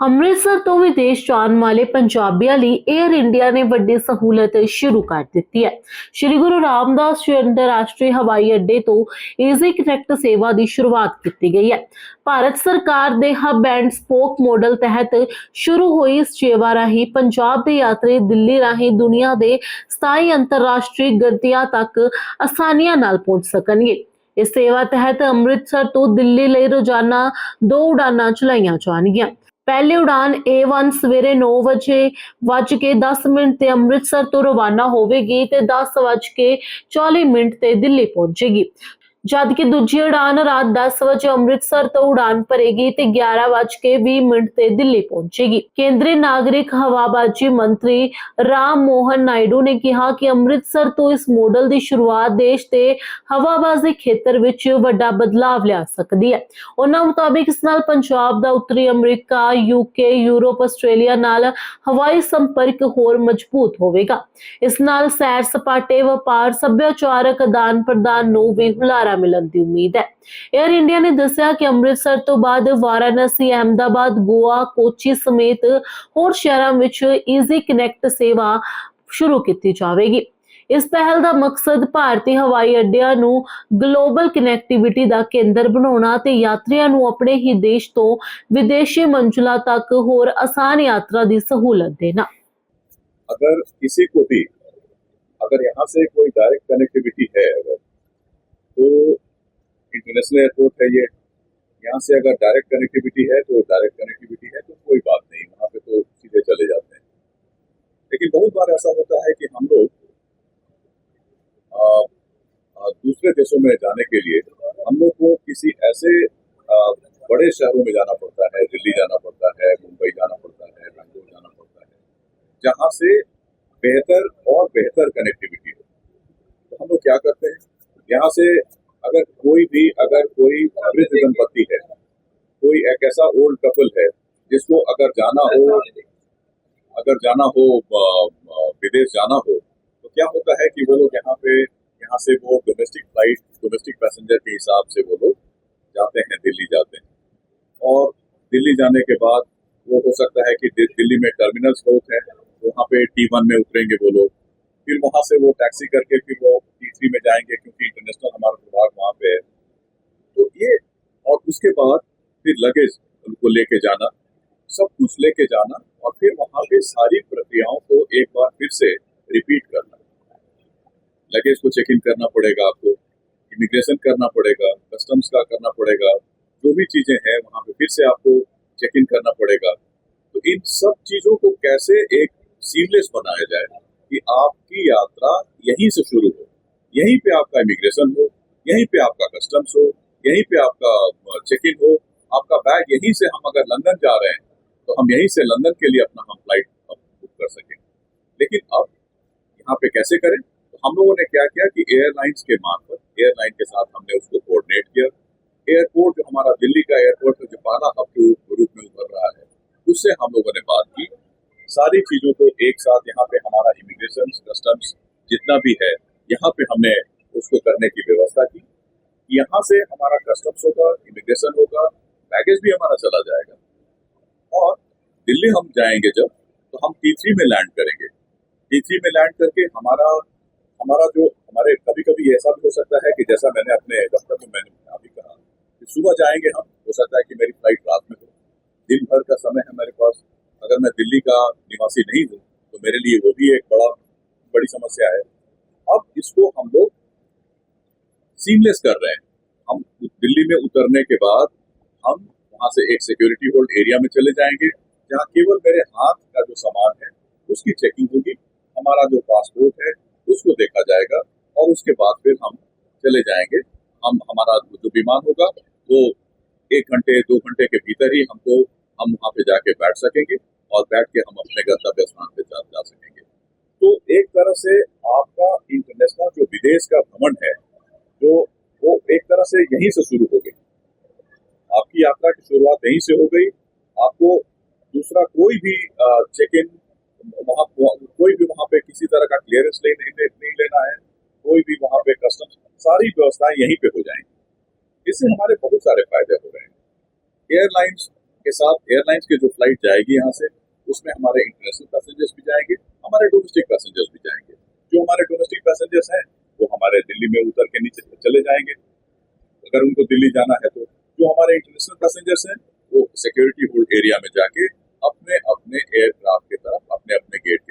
ਅੰਮ੍ਰਿਤਸਰ ਤੋਂ ਵਿਦੇਸ਼ ਜਾਣ ਵਾਲੇ ਪੰਜਾਬੀਆਂ ਲਈ 에ਅਰ ਇੰਡੀਆ ਨੇ ਵੱਡੀ ਸਹੂਲਤ ਸ਼ੁਰੂ ਕਰ ਦਿੱਤੀ ਹੈ। ਸ਼੍ਰੀ ਗੁਰੂ ਰਾਮਦਾਸ ਜੀ ਅੰਤਰਰਾਸ਼ਟਰੀ ਹਵਾਈ ਅੱਡੇ ਤੋਂ ਈਜ਼ੀ ਕਨੈਕਟ ਸੇਵਾ ਦੀ ਸ਼ੁਰੂਆਤ ਕੀਤੀ ਗਈ ਹੈ। ਭਾਰਤ ਸਰਕਾਰ ਦੇ ਹਬ ਐਂਡ ਸਪੋਕ ਮਾਡਲ ਤਹਿਤ ਸ਼ੁਰੂ ਹੋਈ ਇਸ ਸੇਵਾ ਰਾਹੀਂ ਪੰਜਾਬ ਦੇ ਯਾਤਰੀ ਦਿੱਲੀ ਰਾਹੀਂ ਦੁਨੀਆ ਦੇ 27 ਅੰਤਰਰਾਸ਼ਟਰੀ ਗੰਤव्यों ਤੱਕ ਆਸਾਨੀਆਂ ਨਾਲ ਪਹੁੰਚ ਸਕਣਗੇ। ਇਸ ਸੇਵਾ ਤਹਿਤ ਅੰਮ੍ਰਿਤਸਰ ਤੋਂ ਦਿੱਲੀ ਲਈ ਰੋਜ਼ਾਨਾ 2 ਉਡਾਨਾਂ ਚਲਾਈਆਂ ਜਾਣਗੀਆਂ। पहली उड़ान A1 सवेरे 9 बजे वज के 10 मिनट ते अमृतसर तो रवाना होगी ते 10 वज के 40 मिनट ते दिल्ली पहुंचेगी, जबकि दूजी उड़ान रात 10 बजे अमृतसर तो उड़ान भरेगी ते 11 वज के 20 मिनट ते दिल्ली पहुंचेगी। केंद्रीय नागरिक हवाबाजी मंत्री राम मोहन नायडू ने कहा कि अमृतसर तो इस मॉडल की शुरुआत देश के हवाबाजी खेत्र विच वड्डा बदलाव लिया सकती है। उन्हां मुताबिक इस नाल पंजाब दा उत्तरी अमरीका, यूके, यूरोप, आस्ट्रेलिया नाल हवाई संपर्क होर मजबूत होवेगा। इस नाल सैर सपाटे, व्यापार, सभ्याचारक आदान प्रदान नूं भी हुलारा मिलण दी उम्मीद है। एयर इंडिया ने दस्सिया कि अमृतसर तो बाद वाराणसी, अहमदाबाद, गोवा, कोची समेत होर शहरां विच ईजी कनैक्ट सेवा शुरू की जाएगी। इस पहल का मकसद भारतीय हवाई अड्डियां नूं ग्लोबल कनैक्टिविटी का केंद्र बनाउणा ते यात्रियों नूं अपने ही देश तो विदेशी मंजिलों तक होर आसान यात्रा की सहूलत देना। अगर किसी को भी अगर यहाँ से कोई डायरेक्ट कनेक्टिविटी है, अगर तो इंटरनेशनल एयरपोर्ट है ये, यहाँ से अगर डायरेक्ट कनेक्टिविटी है तो डायरेक्ट कनेक्टिविटी है तो कोई बात नहीं, वहाँ पे तो सीधे चले जाते हैं। लेकिन बहुत बार ऐसा होता है कि हम लोग दूसरे देशों में जाने के लिए हम लोग को किसी ऐसे बड़े शहरों में जाना पड़ता है, दिल्ली जाना पड़ता है, मुंबई जाना पड़ता है, बेंगलोर जाना पड़ता है, जहाँ से बेहतर और बेहतर कनेक्टिविटी हो। तो हम लोग क्या करते हैं, यहाँ से अगर कोई वृद्ध दंपत्ति है, कोई एक ऐसा ओल्ड कपल है जिसको अगर जाना हो विदेश जाना हो, तो क्या होता है कि वो लोग यहाँ से वो डोमेस्टिक पैसेंजर के हिसाब से वो लोग जाते हैं, दिल्ली जाते हैं। और दिल्ली जाने के बाद वो हो सकता है कि दिल्ली में टर्मिनल्स बहुत हैं, वहाँ पे T1 में उतरेंगे वो लोग, फिर वहाँ से वो टैक्सी करके फिर वो T3 में जाएंगे, क्योंकि इंटरनेशनल हमारा विभाग वहाँ पे है। तो ये, और उसके बाद फिर लगेज उनको लेके जाना, सब कुछ लेके जाना, और फिर वहाँ पे सारी प्रक्रियाओं को एक बार फिर से रिपीट करना। लगेज को चेक इन करना पड़ेगा, आपको इमिग्रेशन करना पड़ेगा, कस्टम्स का करना पड़ेगा, जो भी चीजें हैं वहाँ पे फिर से आपको चेक इन करना पड़ेगा। तो इन सब चीजों को कैसे एक सीमलेस बनाया जाए कि आपकी यात्रा यहीं से शुरू हो, यहीं पे आपका इमिग्रेशन हो, यहीं पे आपका कस्टम्स हो, यहीं पे आपका चेक इन हो, आपका बैग यहीं से, हम अगर लंदन जा रहे हैं तो हम यहीं से लंदन के लिए अपना हम फ्लाइट बुक कर सकें। लेकिन अब यहाँ पे कैसे करें? तो हम लोगों ने क्या किया कि एयरलाइंस के मार्फत, एयरलाइन के साथ हमने उसको कोऑर्डिनेट किया। एयरपोर्ट जो हमारा दिल्ली का एयरपोर्ट है, जो पहला हब के रूप में उभर रहा है, उससे हम लोगों ने बात की, सारी चीजों को एक साथ यहाँ पे हमारा इमिग्रेशन, कस्टम्स जितना भी है यहाँ पे हमने उसको करने की व्यवस्था की। यहाँ से हमारा कस्टम्स होगा, इमिग्रेशन होगा, बैगेज भी हमारा चला जाएगा। और दिल्ली हम जाएंगे जब, तो हम T3 में लैंड करेंगे। T3 में लैंड करके हमारा जो हमारे कभी कभी ऐसा भी हो सकता है कि जैसा मैंने अपने दफ्तर में मैंने अभी कहा कि सुबह जाएंगे हम, हो सकता है कि मेरी फ्लाइट रात में हो, दिन भर का समय है मेरे पास। अगर मैं दिल्ली का निवासी नहीं हूँ तो मेरे लिए वो भी एक बड़ी समस्या है। अब इसको हम लोग सीमलेस कर रहे हैं। हम दिल्ली में उतरने के बाद हम वहां से एक सिक्योरिटी होल्ड एरिया में चले जाएंगे, जहाँ केवल मेरे हाथ का जो सामान है उसकी चेकिंग होगी, हमारा जो पासपोर्ट है उसको देखा जाएगा, और उसके बाद फिर हम चले जाएंगे। हमारा जो विमान होगा वो 1 घंटे 2 घंटे के भीतर ही हम वहाँ पे जाके बैठ सकेंगे, और बैठ के हम अपने गंतव्य स्थान पे जा सकेंगे। तो एक तरह से आपका इंटरनेशनल जो विदेश का भ्रमण है, जो वो एक तरह से यहीं से शुरू हो गई। आपकी यात्रा की शुरुआत यहीं से हो गई। आपको दूसरा कोई भी चेक इन कोई भी वहाँ पे किसी तरह का क्लियरेंस नहीं लेना है, कोई भी वहाँ पे कस्टम्स, सारी व्यवस्थाएं यहीं पे हो जाएंगी। इससे हमारे बहुत सारे फायदे हो रहे हैं। के साथ एयरलाइंस की जो फ्लाइट जाएगी यहाँ से, उसमें हमारे इंटरनेशनल पैसेंजर्स भी जाएंगे, हमारे डोमेस्टिक पैसेंजर्स भी जाएंगे। जो हमारे डोमेस्टिक पैसेंजर्स हैं वो हमारे दिल्ली में उतर के नीचे चले जाएंगे, अगर उनको दिल्ली जाना है तो। जो हमारे इंटरनेशनल पैसेंजर्स हैं वो सिक्योरिटी होल्ड एरिया में जाके अपने अपने एयरक्राफ्ट की तरफ अपने अपने गेट